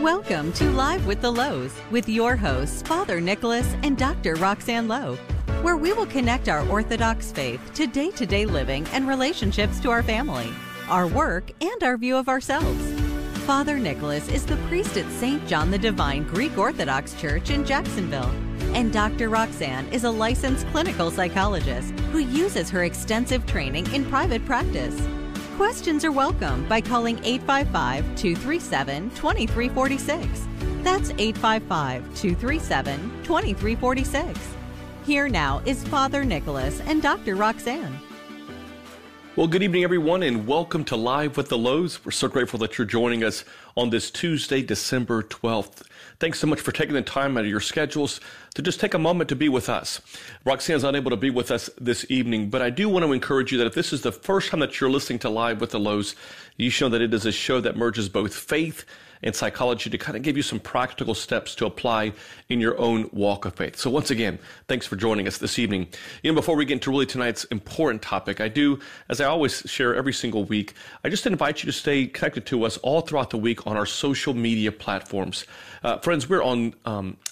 Welcome to Live with the Louhs with your hosts, Father Nicholas and Dr. Roxanne Lowe, where we will connect our Orthodox faith to day-to-day living and relationships to our family, our work, and our view of ourselves. Father Nicholas is the priest at St. John the Divine Greek Orthodox Church in Jacksonville, and Dr. Roxanne is a licensed clinical psychologist who uses her extensive training in private practice. Questions are welcome by calling 855-237-2346. That's 855-237-2346. Here now is Father Nicholas and Dr. Roxanne. Well, good evening, everyone, and welcome to Live with the Louhs. We're so grateful that you're joining us on this Tuesday, December 12th. Thanks so much for taking the time out of your schedules to just take a moment to be with us. Roxanne's unable to be with us this evening, but I do want to encourage you that if this is the first time that you're listening to Live with the Louhs, you should know that it is a show that merges both faith and psychology to kind of give you some practical steps to apply in your own walk of faith. So once again, thanks for joining us this evening. Before we get into really tonight's important topic, I do, as I always share every single week, I just invite you to stay connected to us all throughout the week on our social media platforms. Friends, we're on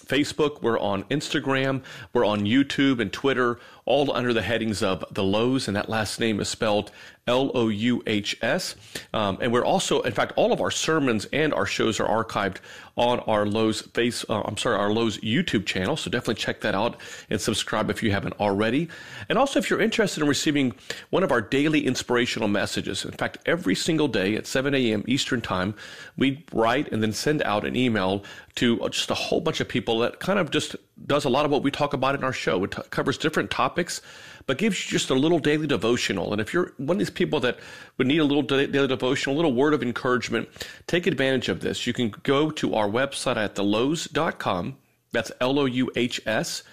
Facebook, we're on Instagram, we're on YouTube and Twitter, all under the headings of The Louhs, and that last name is spelled Louhs. And we're also, in fact, all of our sermons and our shows are archived on our Louhs our Louhs YouTube channel. So definitely check that out and subscribe if you haven't already. And also, if you're interested in receiving one of our daily inspirational messages, in fact, every single day at 7 a.m. Eastern Time, we write and then send out an email to just a whole bunch of people that kind of just does a lot of what we talk about in our show. It covers different topics, but gives you just a little daily devotional. And if you're one of these people that would need a little daily devotional, a little word of encouragement, take advantage of this. You can go to our website at thelouhs.com. That's Louhs.com.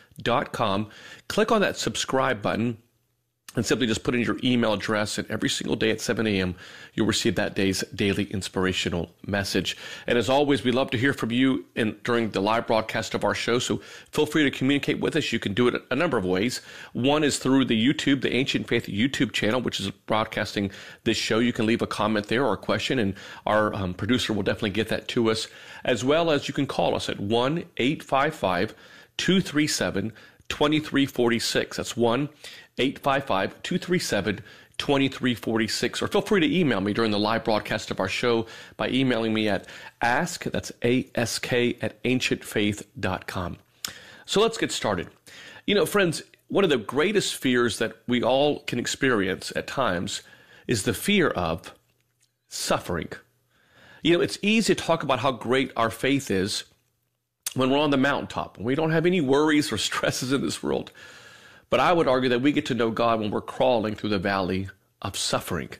Click on that subscribe button and simply just put in your email address, and every single day at 7 a.m., you'll receive that day's daily inspirational message. And as always, we love to hear from you during the live broadcast of our show, so feel free to communicate with us. You can do it a number of ways. One is through the Ancient Faith YouTube channel, which is broadcasting this show. You can leave a comment there or a question, and our producer will definitely get that to us, as well as you can call us at 1-855-237-2346. That's 1-855-237-2346. Or feel free to email me during the live broadcast of our show by emailing me at ask, that's A-S-K, at ancientfaith.com. So let's get started. Friends, one of the greatest fears that we all can experience at times is the fear of suffering. It's easy to talk about how great our faith is when we're on the mountaintop, and we don't have any worries or stresses in this world. But I would argue that we get to know God when we're crawling through the valley of suffering.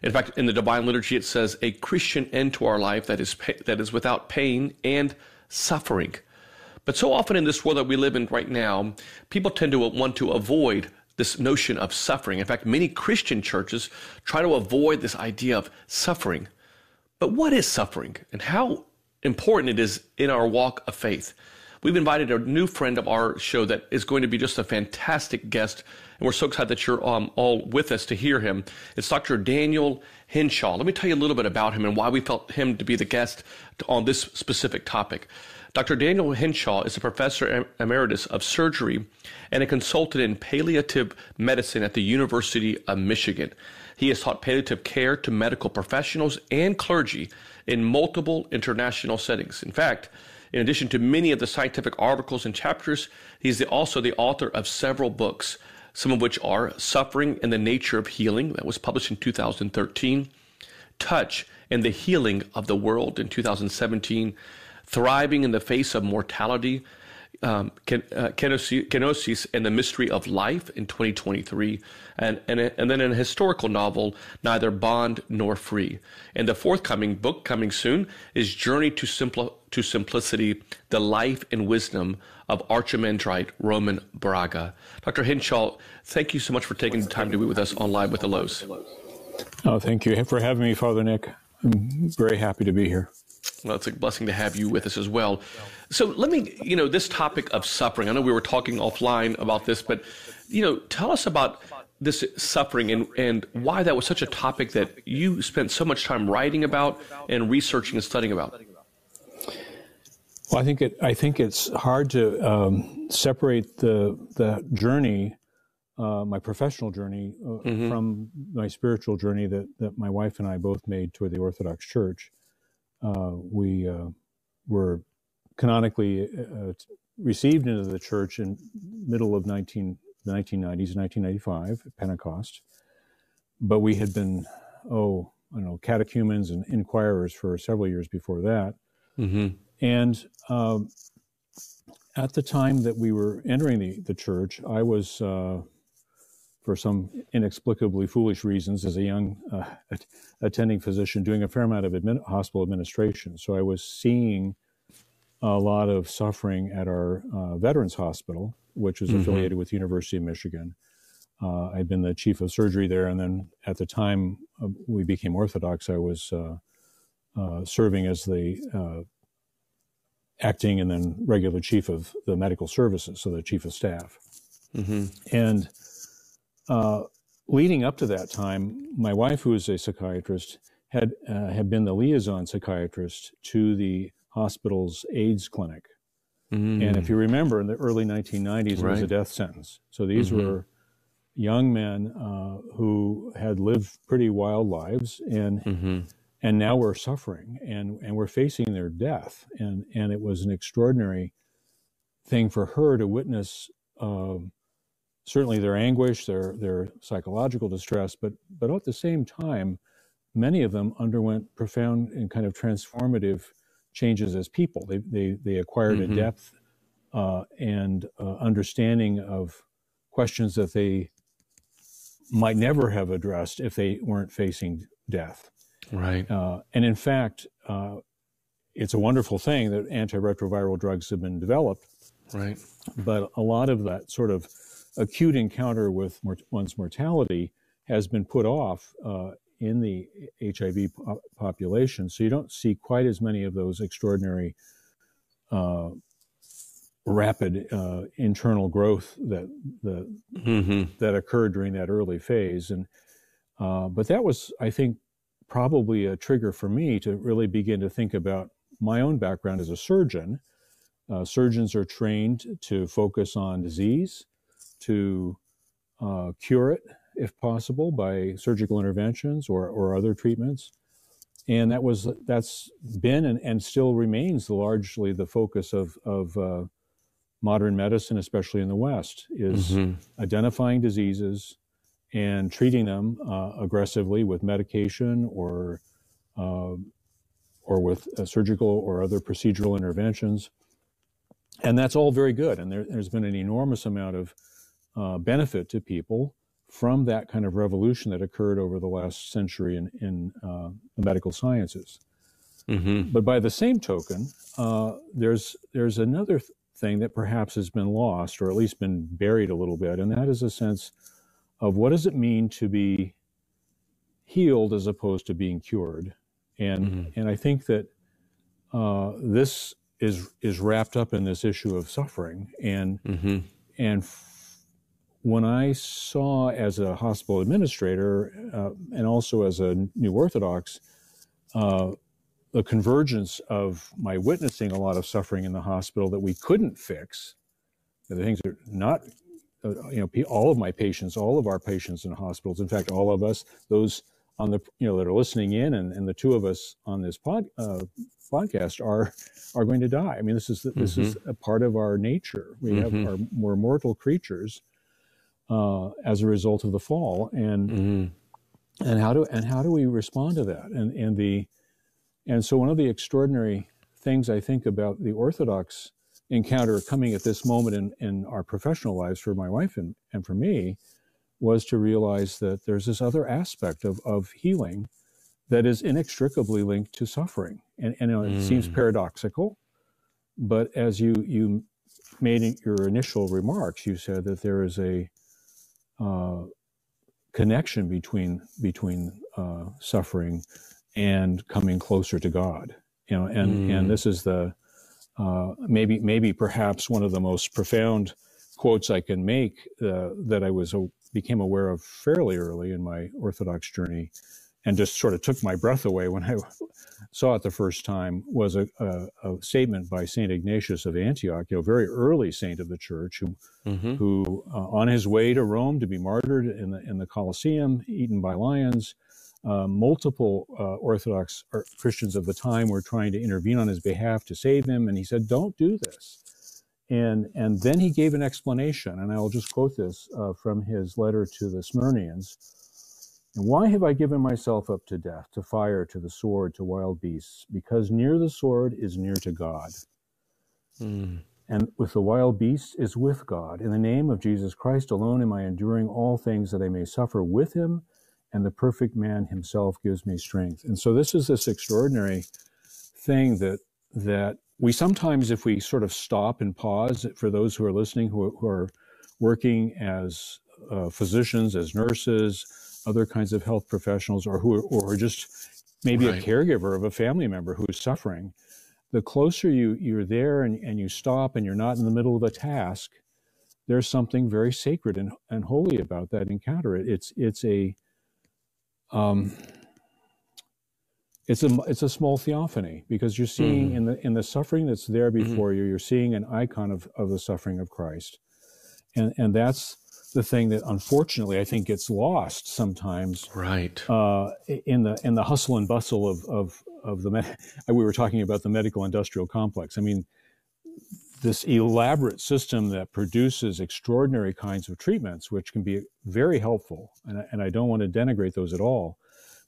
In fact, in the Divine Liturgy, it says a Christian end to our life that is without pain and suffering. But so often in this world that we live in right now, people tend to want to avoid this notion of suffering. In fact, many Christian churches try to avoid this idea of suffering. But what is suffering, and how important it is in our walk of faith? We've invited a new friend of our show that is going to be just a fantastic guest, and we're so excited that you're all with us to hear him. It's Dr. Daniel Hindshaw. Let me tell you a little bit about him and why we felt him to be the guest on this specific topic. Dr. Daniel Hindshaw is a professor emeritus of surgery and a consultant in palliative medicine at the University of Michigan. He has taught palliative care to medical professionals and clergy in multiple international settings. In fact, in addition to many of the scientific articles and chapters, he's also the author of several books, some of which are Suffering and the Nature of Healing, that was published in 2013, Touch and the Healing of the World in 2017, Thriving in the Face of Mortality, Kinosis and the Mystery of Life in 2023, and then a historical novel, Neither Bond Nor Free. And the forthcoming book, coming soon, is Journey to Simplicity, The Life and Wisdom of Archimandrite Roman Braga. Dr. Hindshaw, thank you so much for taking the time to be with us on Live with the Louhs. Oh, thank you for having me, Father Nick. I'm very happy to be here. Well, it's a blessing to have you with us as well. So let me, this topic of suffering, I know we were talking offline about this, but, tell us about this suffering and why that was such a topic that you spent so much time writing about and researching and studying about. Well, I think it's hard to separate the journey, my professional journey, from my spiritual journey that my wife and I both made toward the Orthodox Church. We were canonically received into the church in middle of the 1990s, 1995, at Pentecost. But we had been, catechumens and inquirers for several years before that. And at the time that we were entering the church, I was, for some inexplicably foolish reasons, as a young attending physician, doing a fair amount of hospital administration. So I was seeing a lot of suffering at our Veterans Hospital, which is affiliated with the University of Michigan. I'd been the chief of surgery there, and then at the time we became Orthodox, I was serving as the acting and then regular chief of the medical services, so the chief of staff. And leading up to that time, my wife, who is a psychiatrist, had been the liaison psychiatrist to the hospital's AIDS clinic. And if you remember, in the early 1990s, it was a death sentence. So these were young men who had lived pretty wild lives and now were suffering and were facing their death. And it was an extraordinary thing for her to witness certainly their anguish, their psychological distress, but at the same time, many of them underwent profound and kind of transformative changes as people. They acquired a depth and understanding of questions that they might never have addressed if they weren't facing death. Right. And in fact, it's a wonderful thing that antiretroviral drugs have been developed. Right. But a lot of that sort of acute encounter with one's mortality has been put off in the HIV population. So you don't see quite as many of those extraordinary, rapid internal growth that occurred during that early phase. And but that was, I think, probably a trigger for me to really begin to think about my own background as a surgeon. Surgeons are trained to focus on disease, to cure it, if possible, by surgical interventions or other treatments. And that's been and still remains largely the focus of modern medicine, especially in the West, is identifying diseases and treating them aggressively with medication or with surgical or other procedural interventions. And that's all very good. And there's been an enormous amount of benefit to people from that kind of revolution that occurred over the last century in the medical sciences. But by the same token, there's another thing that perhaps has been lost, or at least been buried a little bit, and that is a sense of what does it mean to be healed as opposed to being cured. And I think that this is wrapped up in this issue of suffering. And when I saw, as a hospital administrator and also as a new Orthodox, the convergence of my witnessing a lot of suffering in the hospital that we couldn't fix, the things that are not, all of my patients, all of our patients in hospitals, in fact, all of us, those on the, that are listening in, and the two of us on this podcast are going to die. I mean, this is a part of our nature. We're mortal creatures as a result of the fall, and how do we respond to that? And so one of the extraordinary things I think about the Orthodox encounter coming at this moment in our professional lives for my wife and for me was to realize that there's this other aspect of healing that is inextricably linked to suffering. And it seems paradoxical, but as you made in your initial remarks, you said that there is a connection between suffering and coming closer to God. And this is the maybe perhaps one of the most profound quotes I can make that I became aware of fairly early in my Orthodox journey, and just sort of took my breath away when I saw it the first time, was a statement by St. Ignatius of Antioch, very early saint of the church, who on his way to Rome to be martyred in the Colosseum, eaten by lions, multiple Orthodox Christians of the time were trying to intervene on his behalf to save him, and he said, "Don't do this." And then he gave an explanation, and I'll just quote this from his letter to the Smyrnians. "And why have I given myself up to death, to fire, to the sword, to wild beasts? Because near the sword is near to God. And with the wild beasts is with God. In the name of Jesus Christ alone am I enduring all things, that I may suffer with him, and the perfect man himself gives me strength." And so this is this extraordinary thing that we sometimes, if we sort of stop and pause, for those who are listening, who are working as physicians, as nurses, other kinds of health professionals, or who are just maybe a caregiver of a family member who's suffering, the closer you're there and you stop and you're not in the middle of a task, there's something very sacred and holy about that encounter. It's a small theophany, because you're seeing in the suffering that's there before you, you're seeing an icon of the suffering of Christ, and that's the thing that unfortunately I think gets lost sometimes. Right. In the hustle and bustle of we were talking about the medical industrial complex. I mean, this elaborate system that produces extraordinary kinds of treatments, which can be very helpful, and I don't want to denigrate those at all.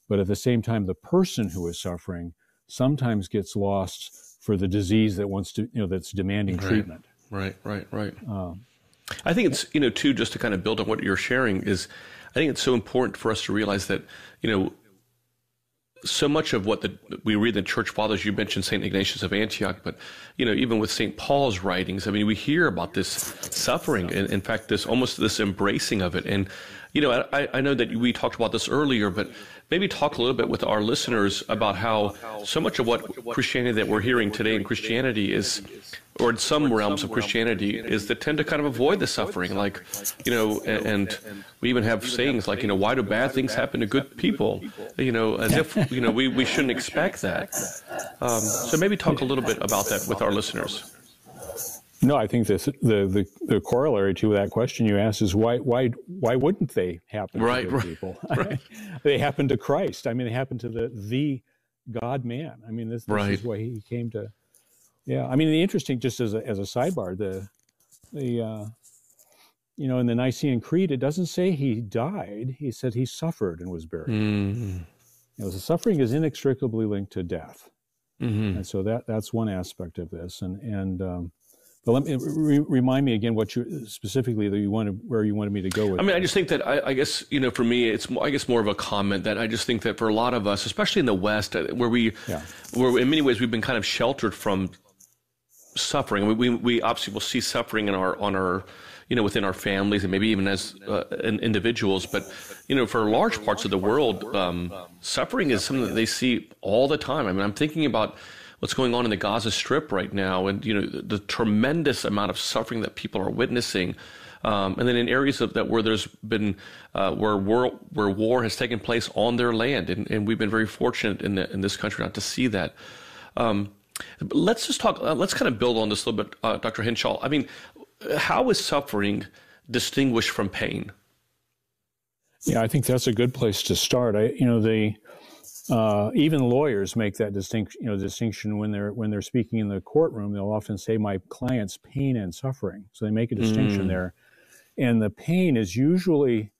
But at the same time, the person who is suffering sometimes gets lost for the disease that wants to, that's demanding treatment. Right. I think it's, too, just to kind of build on what you're sharing, is I think it's so important for us to realize that, so much of what we read in the church fathers, you mentioned St. Ignatius of Antioch, but, even with St. Paul's writings, I mean, we hear about this suffering, and in fact, this embracing of it. And, I know that we talked about this earlier, but maybe talk a little bit with our listeners about how so much of what Christianity that we're hearing today in Christianity is, or in some realms of Christianity, is that tend to kind of avoid the suffering, like, and we even have sayings like, why do bad things happen to good people? As if, we shouldn't expect that. So maybe talk a little bit about that with our listeners. No, I think the corollary to that question you asked is why wouldn't they happen to good people? Right. They happen to Christ. I mean, they happen to the God man. I mean, this is why he came to. Yeah, I mean, the interesting, just as a sidebar, in the Nicene Creed, it doesn't say he died. He said he suffered and was buried. The suffering is inextricably linked to death, and so that's one aspect of this. But let me remind me again what you specifically where you wanted me to go with. I mean, I just think that I guess for me, it's more of a comment that I just think that for a lot of us, especially in the West, where in many ways we've been kind of sheltered from suffering. We obviously will see suffering in our within our families and maybe even as individuals, but for large parts of the world, suffering is something that they see all the time. I mean, I'm thinking about what's going on in the Gaza Strip right now, and the tremendous amount of suffering that people are witnessing, and then in areas where there's been where war has taken place on their land, and we've been very fortunate in this country not to see that. But let's just talk. Let's kind of build on this a little bit, Dr. Hindshaw. I mean, how is suffering distinguished from pain? Yeah, I think that's a good place to start. Even lawyers make that distinction when they're speaking in the courtroom. They'll often say, "My client's pain and suffering." So they make a distinction there, and the pain is usually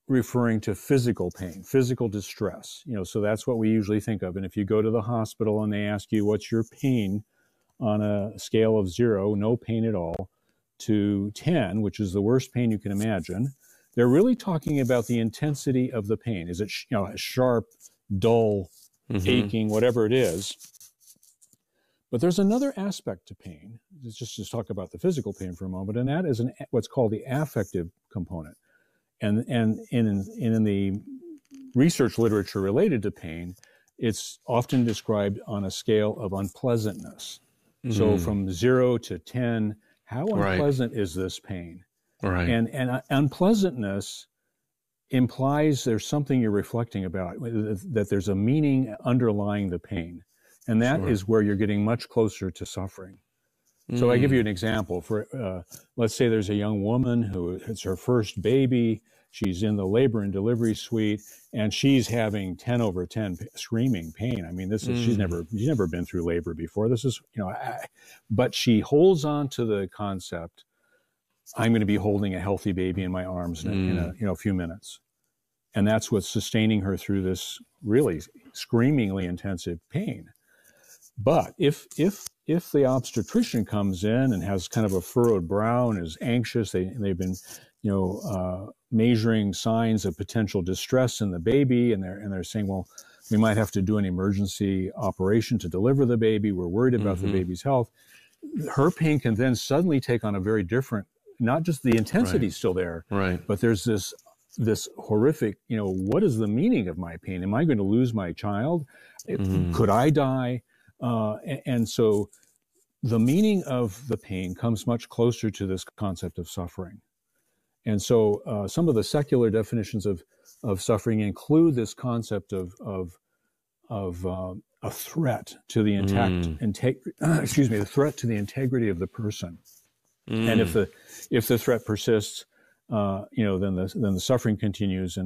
referring to physical pain, physical distress. So that's what we usually think of. And if you go to the hospital and they ask you, "What's your pain?" on a scale of 0, no pain at all, to 10, which is the worst pain you can imagine, they're really talking about the intensity of the pain. Is it sharp, dull, aching, whatever it is? But there's another aspect to pain. Just to talk about the physical pain for a moment, and that is what's called the affective component. And in the research literature related to pain, it's often described on a scale of unpleasantness. So from 0 to 10, how unpleasant is this pain? Right. And unpleasantness implies there's something you're reflecting about, that there's a meaning underlying the pain. And that Sure. is where you're getting much closer to suffering. So I give you an example. For let's say there's a young woman who it's her first baby. She's in the labor and delivery suite, and she's having 10 over 10 screaming pain. I mean, this is she's never been through labor before. This is, but she holds on to the concept. I'm going to be holding a healthy baby in my arms in a few minutes, and that's what's sustaining her through this really screamingly intensive pain. But if the obstetrician comes in and has kind of a furrowed brow and is anxious, they've been measuring signs of potential distress in the baby, and they're saying, well, we might have to do an emergency operation to deliver the baby. We're worried about the baby's health. Her pain can then suddenly take on a very different, not just the intensity still there, but there's this horrific, what is the meaning of my pain? Am I going to lose my child? Could I die? And so the meaning of the pain comes much closer to this concept of suffering. And so some of the secular definitions of suffering include this concept of a threat to the the threat to the integrity of the person. And if the threat persists, then the suffering continues,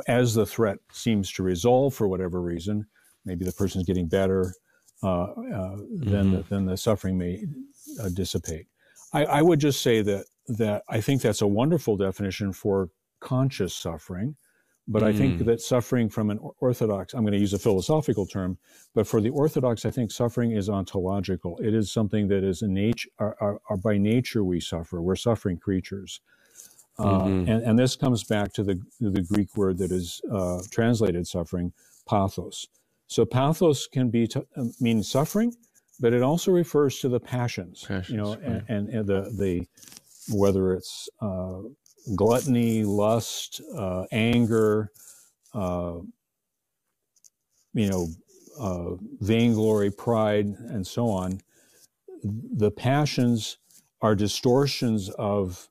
as the threat seems to resolve for whatever reason, maybe the person's getting better, then the suffering may dissipate. I would just say that I think that's a wonderful definition for conscious suffering, but I think that suffering from an Orthodox, I'm going to use a philosophical term, but for the Orthodox, I think suffering is ontological. It is something that is in nature, by nature we suffer. We're suffering creatures. And this comes back to the Greek word that is translated suffering, pathos. So pathos can mean suffering, but it also refers to the passions, and the whether it's gluttony, lust, anger, vainglory, pride, and so on. The passions are distortions of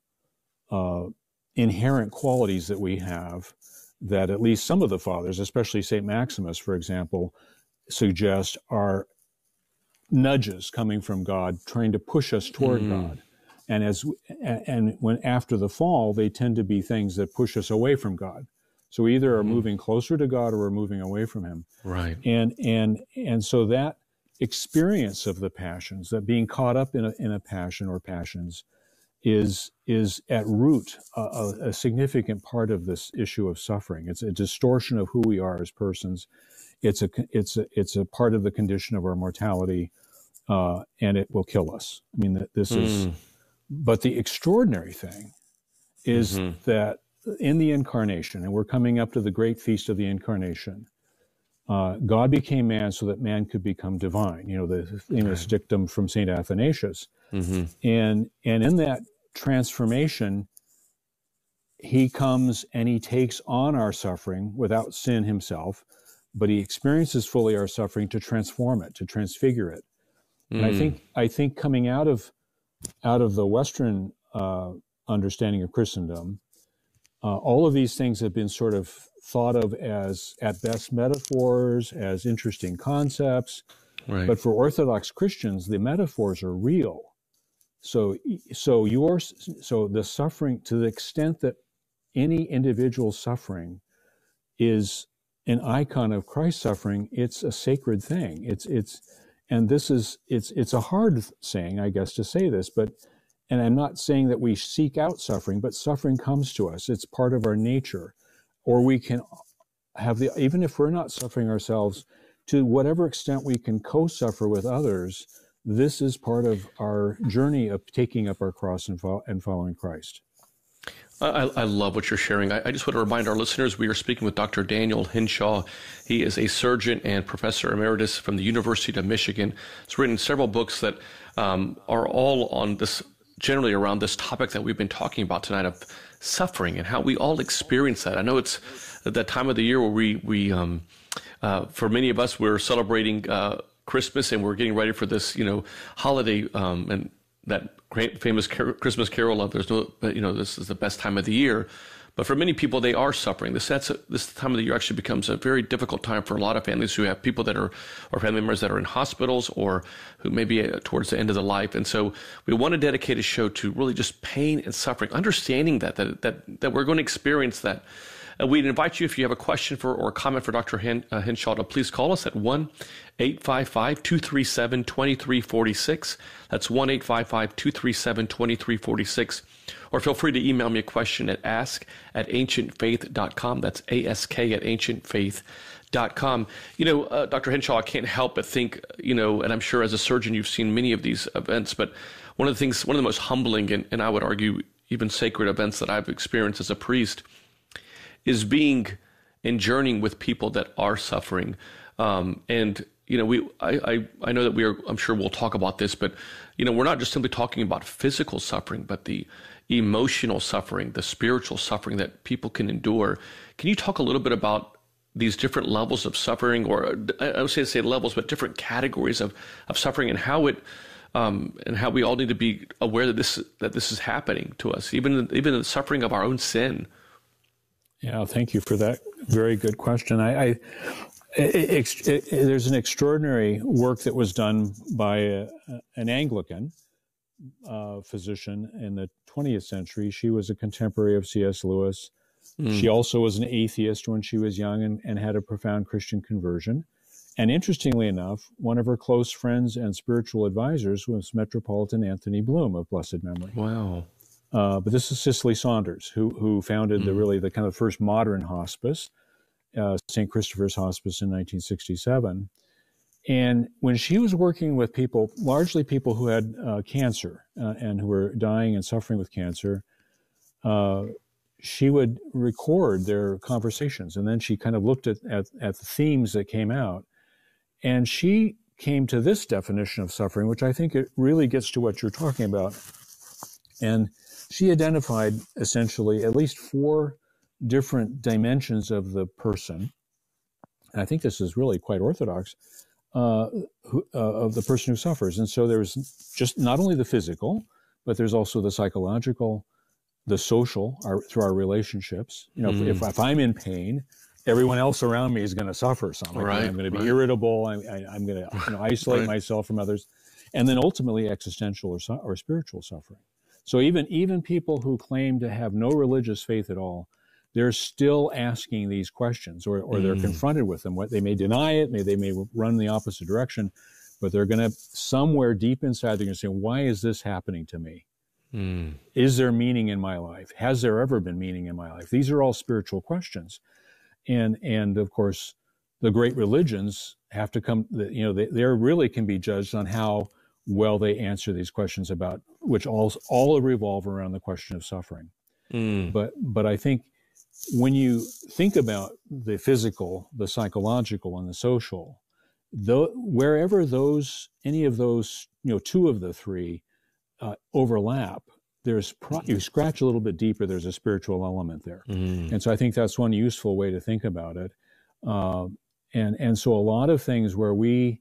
inherent qualities that we have, that at least some of the fathers, especially St. Maximus, for example, suggest are nudges coming from God, trying to push us toward God. And when after the fall, they tend to be things that push us away from God. So we either are moving closer to God or we're moving away from Him. Right. And so that experience of the passions, that being caught up in a passion or passions, is at root a significant part of this issue of suffering. It's a distortion of who we are as persons. It's a part of the condition of our mortality, and it will kill us. I mean, this is. But the extraordinary thing is that in the Incarnation, and we're coming up to the great feast of the Incarnation, God became man so that man could become divine. The famous dictum from St. Athanasius. And in that transformation, He comes and He takes on our suffering without sin Himself, but He experiences fully our suffering to transform it, to transfigure it. And I think coming out of the Western understanding of Christendom, all of these things have been sort of thought of as, at best, metaphors, as interesting concepts. Right. But for Orthodox Christians, the metaphors are real. So the suffering, to the extent that any individual suffering is an icon of Christ's suffering, it's a sacred thing. It's a hard saying, I guess, to say this, and I'm not saying that we seek out suffering, but suffering comes to us. It's part of our nature. Or we can have even if we're not suffering ourselves, to whatever extent we can co-suffer with others, this is part of our journey of taking up our cross and following Christ. I love what you're sharing. I just want to remind our listeners, we are speaking with Dr. Daniel Hindshaw. He is a surgeon and professor emeritus from the University of Michigan. He's written several books that are all on this, generally around this topic that we've been talking about tonight of suffering and how we all experience that. I know it's that time of the year where we for many of us, we're celebrating Christmas and we're getting ready for this, holiday and that great famous Christmas carol of "There's no, this is the best time of the year." But for many people, they are suffering. This time of the year actually becomes a very difficult time for a lot of families who have people or family members that are in hospitals or who may be towards the end of the life. And so we want to dedicate a show to really just pain and suffering, understanding that we're going to experience that. We'd invite you, if you have a question or a comment for Dr. Hindshaw, to please call us at 1-855-237-2346. That's 1-855-237-2346. Or feel free to email me a question at ask@ancientfaith.com. That's ask@ancientfaith.com. Dr. Hindshaw, I can't help but think, and I'm sure as a surgeon you've seen many of these events, but one of the most humbling and I would argue even sacred events that I've experienced as a priest is being and journeying with people that are suffering. I know that I'm sure we'll talk about this, but, we're not just simply talking about physical suffering, but the emotional suffering, the spiritual suffering that people can endure. Can you talk a little bit about these different levels of suffering, or I would say levels, but different categories of suffering, and how we all need to be aware that this is happening to us, even the suffering of our own sin? Yeah, thank you for that very good question. There's an extraordinary work that was done by an Anglican physician in the 20th century. She was a contemporary of C.S. Lewis. She also was an atheist when she was young and had a profound Christian conversion. And interestingly enough, one of her close friends and spiritual advisors was Metropolitan Anthony Bloom of blessed memory. Wow. But this is Cicely Saunders, who founded the kind of first modern hospice, St. Christopher's Hospice in 1967. And when she was working with people, largely people who had cancer and who were dying and suffering with cancer, she would record their conversations. And then she kind of looked at the themes that came out. And she came to this definition of suffering, which I think it really gets to what you're talking about. And she identified essentially at least 4 different dimensions of the person. And I think this is really quite orthodox, of the person who suffers. And so there's just not only the physical, but there's also the psychological, the social, through our relationships. If I'm in pain, everyone else around me is going to suffer something. Right, I'm going to be irritable. I'm going to isolate myself from others. And then ultimately existential or spiritual suffering. So even people who claim to have no religious faith at all, they're still asking these questions, or they're confronted with them. They may deny it, they may run in the opposite direction, but they're going to, somewhere deep inside, they're going to say, why is this happening to me? Is there meaning in my life? Has there ever been meaning in my life? These are all spiritual questions. And of course, the great religions have to come, they really can be judged on how well they answer these questions, about which all revolve around the question of suffering. But I think when you think about the physical, the psychological, and the social, wherever any of those, 2 of the 3 overlap, you scratch a little bit deeper, there's a spiritual element there. And so I think that's one useful way to think about it. And so a lot of things where we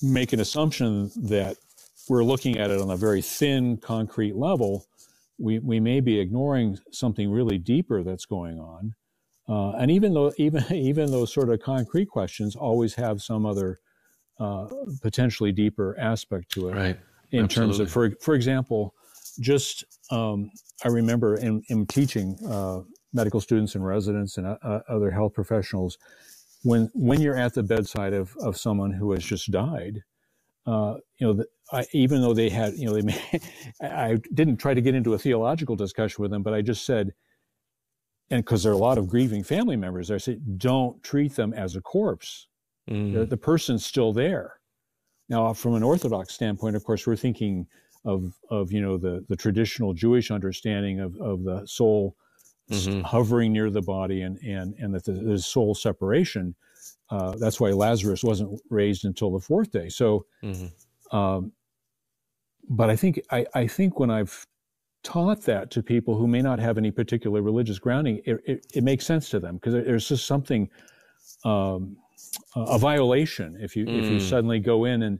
make an assumption that we're looking at it on a very thin, concrete level, we may be ignoring something really deeper that's going on. And even those sort of concrete questions always have some other potentially deeper aspect to it. Right. In terms of, for example, just I remember in teaching medical students and residents and other health professionals, when you're at the bedside of someone who has just died, even though they had, I didn't try to get into a theological discussion with them, but I just said, and because there are a lot of grieving family members, I said, don't treat them as a corpse. The person's still there. Now, from an Orthodox standpoint, of course, we're thinking of the traditional Jewish understanding of the soul hovering near the body and that there's soul separation. That's why Lazarus wasn't raised until the 4th day. So, but I think when I've taught that to people who may not have any particular religious grounding, it makes sense to them, because there's just something, a violation if you suddenly go in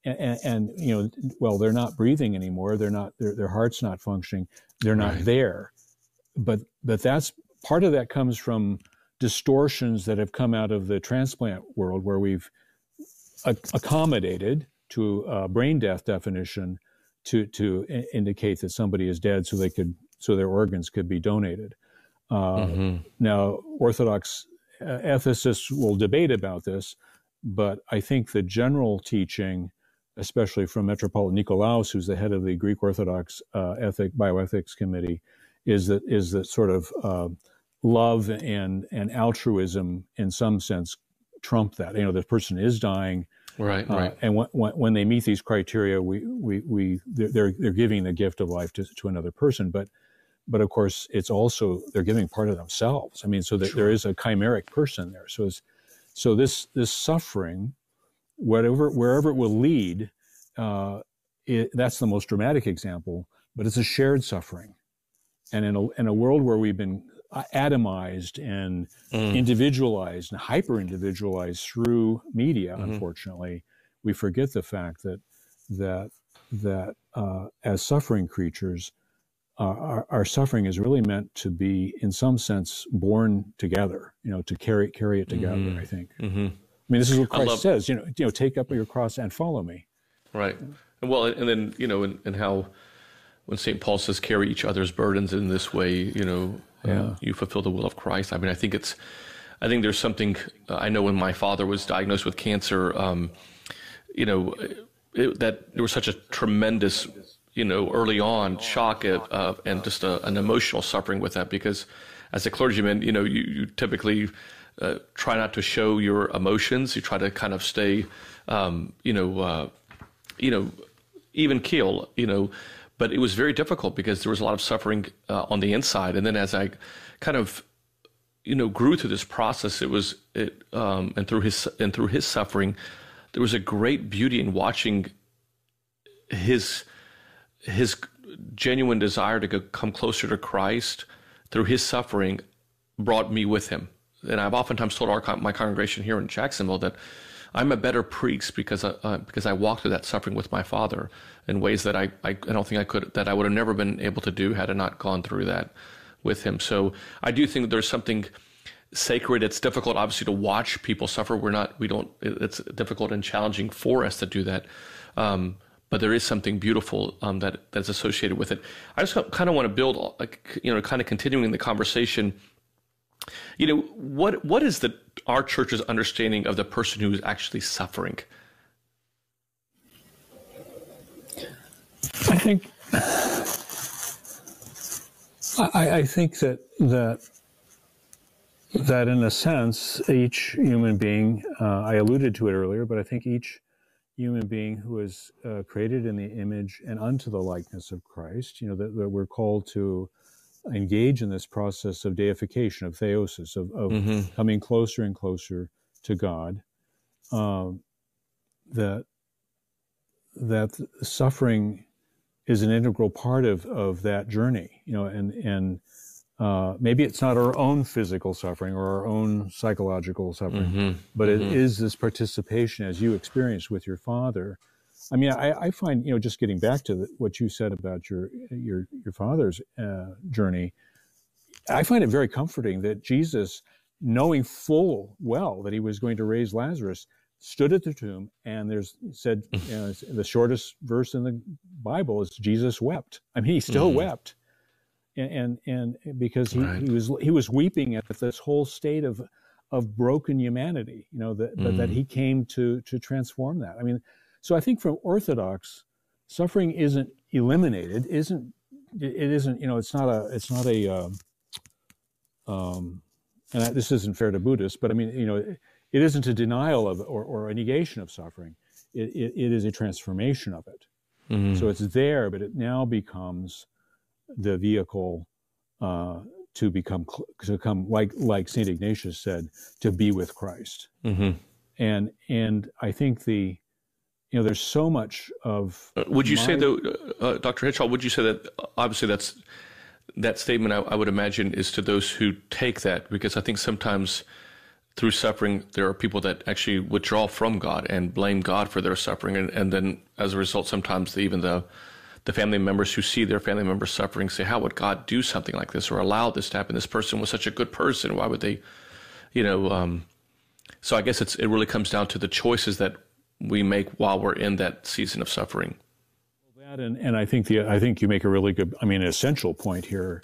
and well, they're not breathing anymore. They're not, their heart's not functioning. They're not there. But that's part of that comes from distortions that have come out of the transplant world, where we've accommodated to a brain death definition to indicate that somebody is dead, so their organs could be donated. Now, Orthodox ethicists will debate about this, but I think the general teaching, especially from Metropolitan Nikolaos, who's the head of the Greek Orthodox bioethics committee, is that sort of love and altruism, in some sense, trump that. The person is dying, right. And when they meet these criteria, they're giving the gift of life to another person, but of course, it's also they're giving part of themselves. So that there is a chimeric person there. So this suffering, wherever it will lead, that's the most dramatic example. But it's a shared suffering, and in a world where we've been atomized and individualized and hyper-individualized through media, unfortunately, we forget the fact that as suffering creatures, our suffering is really meant to be, in some sense, born together. To carry it together. I think. This is what Christ says. Take up your cross and follow me. Right. Well, and then and how when St. Paul says, "Carry each other's burdens in this way," you fulfill the will of Christ. I think there's something. I know when my father was diagnosed with cancer, that there was such a tremendous, early on shock and just an emotional suffering with that, because as a clergyman, you typically try not to show your emotions. You try to kind of stay, even keel, but it was very difficult because there was a lot of suffering on the inside. And then as I kind of, grew through this process, and through his suffering, there was a great beauty in watching his genuine desire to come closer to Christ through his suffering brought me with him. And I've oftentimes told my congregation here in Jacksonville that I'm a better priest because I walked through that suffering with my father in ways that I don't think that I would have never been able to do had I not gone through that with him. So I do think that there's something sacred. It's difficult, obviously, to watch people suffer. It's difficult and challenging for us to do that. But there is something beautiful that's associated with it. I just kind of want to build, kind of continuing the conversation. What is our church's understanding of the person who is actually suffering? I think that in a sense, each human being, I alluded to it earlier, but I think each human being who is created in the image and unto the likeness of Christ, that we're called to engage in this process of deification, of theosis, of coming closer and closer to God, that suffering is an integral part of that journey, and maybe it's not our own physical suffering or our own psychological suffering, but it is this participation as you experienced with your father. I find, just getting back to what you said about your father's journey, I find it very comforting that Jesus, knowing full well that he was going to raise Lazarus, stood at the tomb, and said, the shortest verse in the Bible is Jesus wept. He still wept, and because he was weeping at this whole state of broken humanity, but that he came to transform that. So I think from Orthodox, suffering isn't eliminated. It's not a. And this isn't fair to Buddhists, but it isn't a denial of or a negation of suffering. It is a transformation of it. So it's there, but it now becomes the vehicle to come like Saint Ignatius said, to be with Christ. And I think there's so much of. Would you say though, Dr. Hindshaw? Would you say that obviously that statement I would imagine is to those who take that, because I think sometimes through suffering, there are people that actually withdraw from God and blame God for their suffering. And then as a result, sometimes even the family members who see their family members suffering say, how would God do something like this or allow this to happen? This person was such a good person. Why would they, so I guess it really comes down to the choices that we make while we're in that season of suffering. That and I think you make a really good, essential point here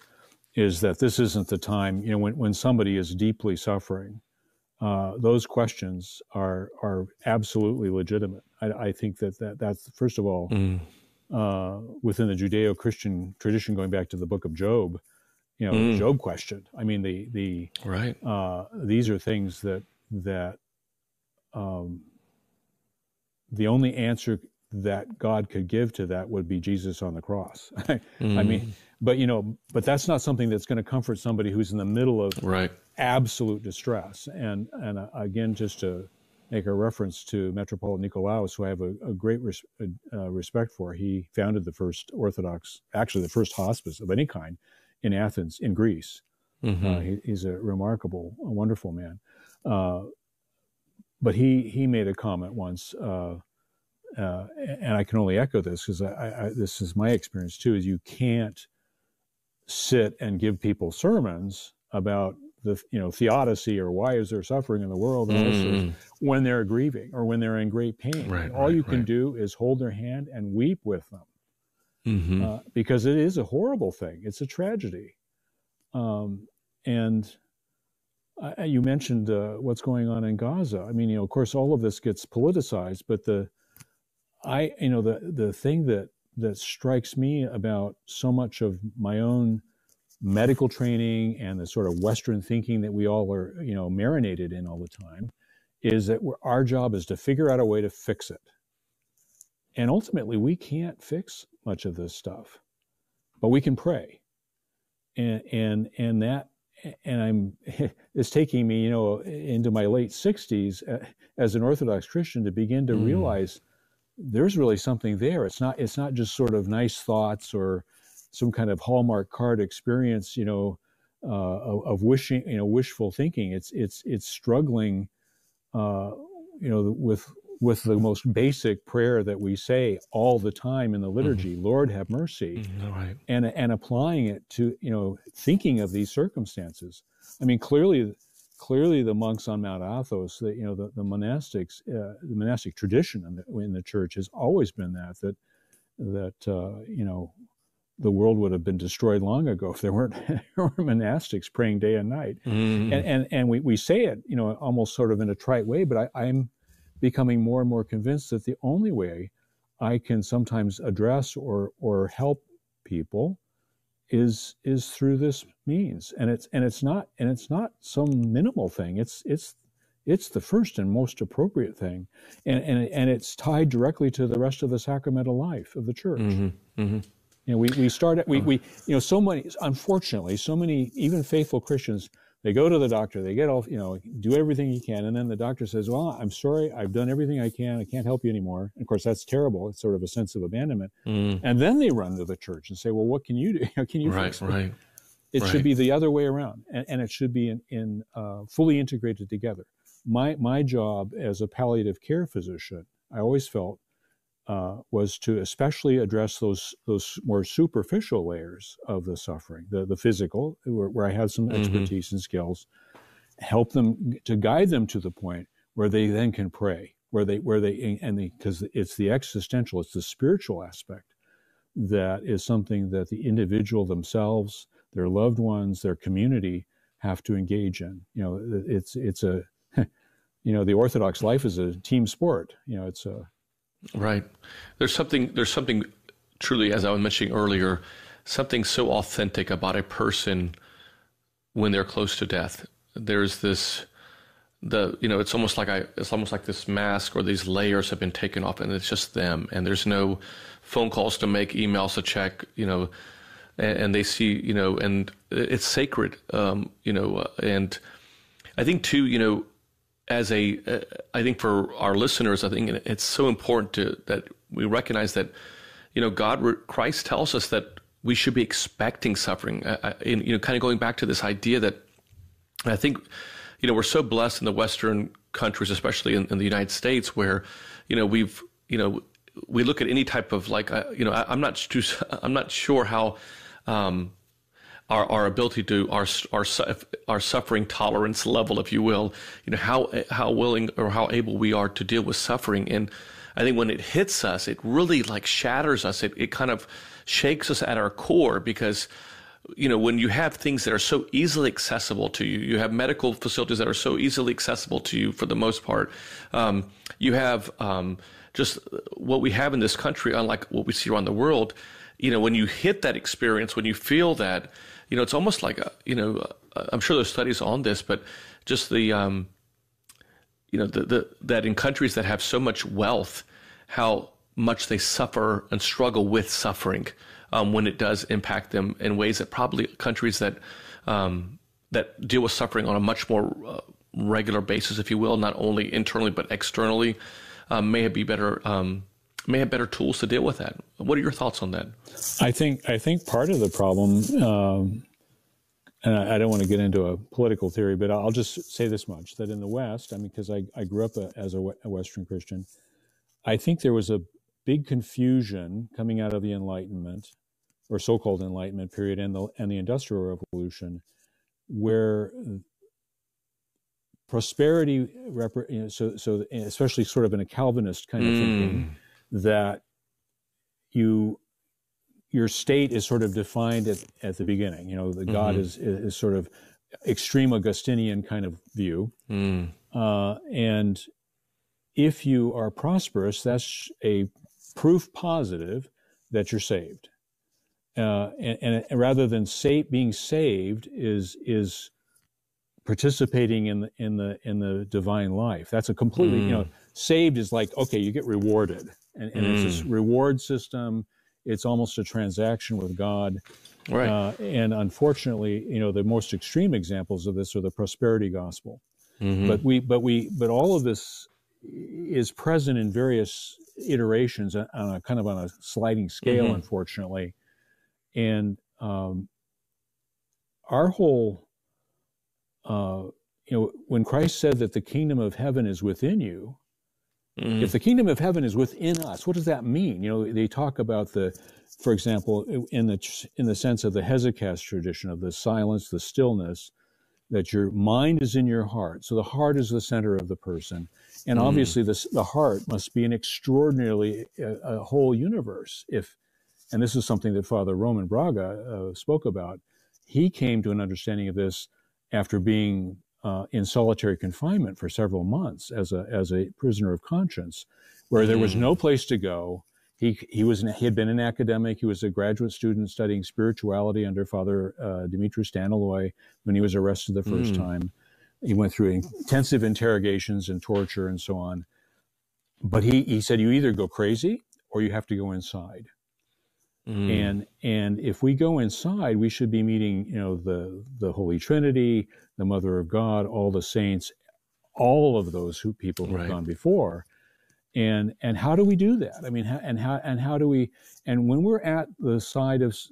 is that this isn't the time, when somebody is deeply suffering, those questions are absolutely legitimate. I think that's first of all, within the Judeo-Christian tradition, going back to the book of Job, Job questioned. Right. These are things that the only answer that God could give to that would be Jesus on the cross. But that's not something that's going to comfort somebody who's in the middle of absolute distress. And again, just to make a reference to Metropolitan Nikolaos, who I have a great respect for. He founded the first the first hospice of any kind in Athens, in Greece. He's a wonderful man. But he made a comment once, and I can only echo this because this is my experience too, is you can't sit and give people sermons about the theodicy or why is there suffering in the world and all this when they're grieving or when they're in great pain. All you can do is hold their hand and weep with them, because it is a horrible thing. It's a tragedy. And you mentioned what's going on in Gaza. Of course, all of this gets politicized, but the thing that strikes me about so much of my own medical training and the sort of Western thinking that we all are, marinated in all the time, is that our job is to figure out a way to fix it. And ultimately, we can't fix much of this stuff, but we can pray. It's taking me, into my late 60s as an Orthodox Christian to begin to realize there's really something there. It's not just sort of nice thoughts or some kind of Hallmark card experience, of wishing, wishful thinking. It's struggling, with the most basic prayer that we say all the time in the liturgy, Lord have mercy, and applying it to, thinking of these circumstances. Clearly the monks on Mount Athos, the monastics, the monastic tradition in the church has always been that the world would have been destroyed long ago if there weren't monastics praying day and night. And we say it, almost sort of in a trite way, but I'm becoming more and more convinced that the only way I can sometimes address or help people is through this means. And it's not some minimal thing. It's the first and most appropriate thing. And it's tied directly to the rest of the sacramental life of the church. We started, so many, unfortunately, so many, even faithful Christians, they go to the doctor, they get all, do everything you can. And then the doctor says, well, I'm sorry, I've done everything I can. I can't help you anymore. And of course, that's terrible. It's sort of a sense of abandonment. And then they run to the church and say, well, what can you do? Can you fix it? It should be the other way around. And it should be in fully integrated together. My job as a palliative care physician, I always felt, was to especially address those more superficial layers of the suffering, the physical, where I had some expertise and skills, help them to guide them to the point where they then can pray, because it's the existential, it's the spiritual aspect that is something that the individual themselves, their loved ones, their community have to engage in. It's a, the Orthodox life is a team sport. It's a Right. There's something truly, as I was mentioning earlier, something so authentic about a person when they're close to death. There's this, it's almost like this mask or these layers have been taken off and it's just them. And there's no phone calls to make, emails to check, and they see, and it's sacred, and I think too, I think for our listeners, I think it's so important that we recognize that, Christ tells us that we should be expecting suffering. Kind of going back to this idea that I think, we're so blessed in the Western countries, especially in the United States, where, we look at any type of I'm not sure how our ability to our suffering tolerance level, if you will, how willing or how able we are to deal with suffering. And I think when it hits us, it really shatters us. It kind of shakes us at our core, because when you have things that are so easily accessible to you, you have medical facilities that are so easily accessible to you for the most part. You have just what we have in this country, unlike what we see around the world. When you hit that experience, when you feel that, it's almost like I'm sure there's studies on this, but just that in countries that have so much wealth, how much they suffer and struggle with suffering when it does impact them in ways that probably countries that deal with suffering on a much more regular basis, if you will, not only internally but externally, may have better tools to deal with that. What are your thoughts on that? I think part of the problem, and I don't want to get into a political theory, but I'll just say this much, that in the West, because I grew up as a Western Christian, I think there was a big confusion coming out of the Enlightenment, or so-called Enlightenment period, and the Industrial Revolution, where prosperity, so especially sort of in a Calvinist kind of thinking, that your state is sort of defined at the beginning. The God is sort of extreme Augustinian kind of view, and if you are prosperous, that's a proof positive that you're saved. And rather than being saved is participating in the divine life. That's a completely saved is like, okay, you get rewarded, and it's this reward system. It's almost a transaction with God, right? And unfortunately, the most extreme examples of this are the prosperity gospel. But all of this is present in various iterations on a sliding scale, unfortunately. And our whole, when Christ said that the kingdom of heaven is within you, if the kingdom of heaven is within us, what does that mean? They talk about for example, in the sense of the Hezekiah tradition of the silence, the stillness, that your mind is in your heart. So the heart is the center of the person. And obviously the heart must be an extraordinarily a whole universe. And this is something that Father Roman Braga spoke about. He came to an understanding of this after being in solitary confinement for several months as a prisoner of conscience, where there was no place to go. He had been an academic. He was a graduate student studying spirituality under Father Dimitru Staniloae when he was arrested the first time. He went through intensive interrogations and torture and so on. But he said, you either go crazy or you have to go inside. And if we go inside, we should be meeting, the Holy Trinity, the Mother of God, all the saints, all of those people who have gone before. And how do we do that? I mean, how do we? And when we're at the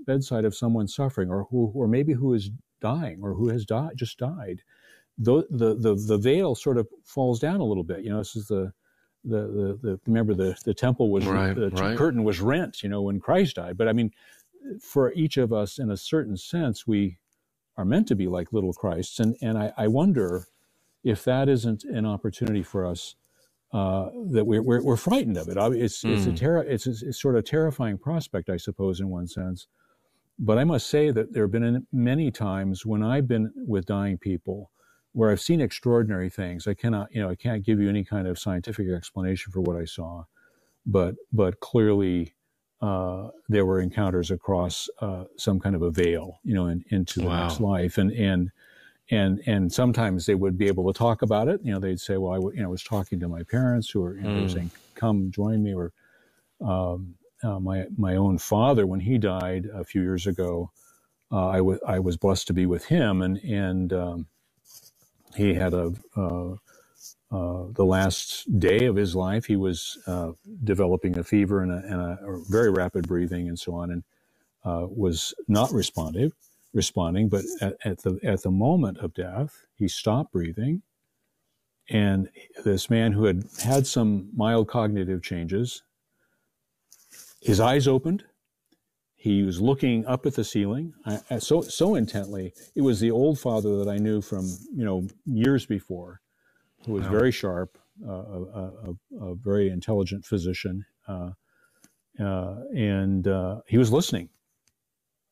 bedside of someone suffering, or maybe who is dying, or who has just died, the veil sort of falls down a little bit. This is remember the temple was the curtain was rent, when Christ died. But I mean, for each of us, in a certain sense, we are meant to be like little Christs, and I wonder if that isn't an opportunity for us, that we're frightened of it. It's a sort of terrifying prospect, I suppose, in one sense. But I must say that there have been many times when I've been with dying people where I've seen extraordinary things. I can't give you any kind of scientific explanation for what I saw, but clearly there were encounters across some kind of a veil, into the next life, and sometimes they would be able to talk about it. They'd say, "Well, I was talking to my parents who were they were saying, 'Come join me,' or my own father, when he died a few years ago, I was blessed to be with him, and he had the last day of his life, he was developing a fever and a very rapid breathing and so on, and was not responsive. responding. But at the moment of death, he stopped breathing. And this man who had some mild cognitive changes, his eyes opened. He was looking up at the ceiling so intently. It was the old father that I knew from years before, who was very sharp, a very intelligent physician, and he was listening,